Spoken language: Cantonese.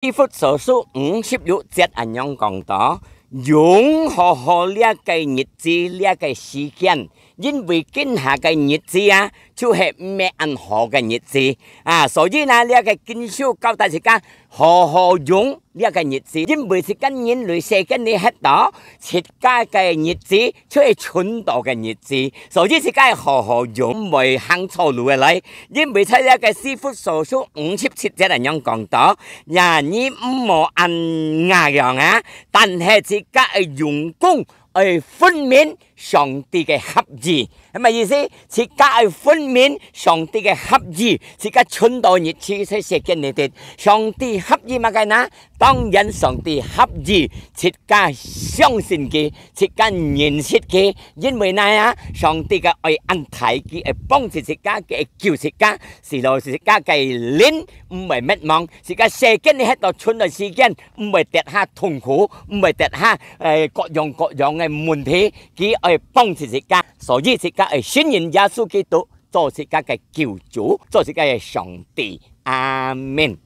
基督所書56節咁樣講到，用好好呢個日子呢個時間，因為今下嘅日子啊，就係咩安好嘅日子啊，所以呢呢個經書教大家好好用呢個日子，因為是跟人類世間你喺度設計嘅日子，就係春到嘅日子，所以是該好好用，唔會行錯路嘅嚟，因為喺呢個師傅所書57節咁樣講到，你唔好按牙樣啊，但係自家係用功去分辨上帝嘅合意，係咪意思？自家去分辨上帝嘅合意，自家春到日子所寫嘅你哋，上帝合意乜嘅呢？當然上帝合意，自家相信佢，自家認識佢，因為呢啊，上帝嘅愛安排佢，係幫助自家嘅叫自家，是到自家嘅靈唔係滅亡，自家寫嘅你喺度春嘅時間，唔係跌下痛苦，唔係跌下各樣嘅問題，佢愛幫助自家，所以自家係信任耶穌基督做自家嘅救主，做自家嘅上帝，阿門。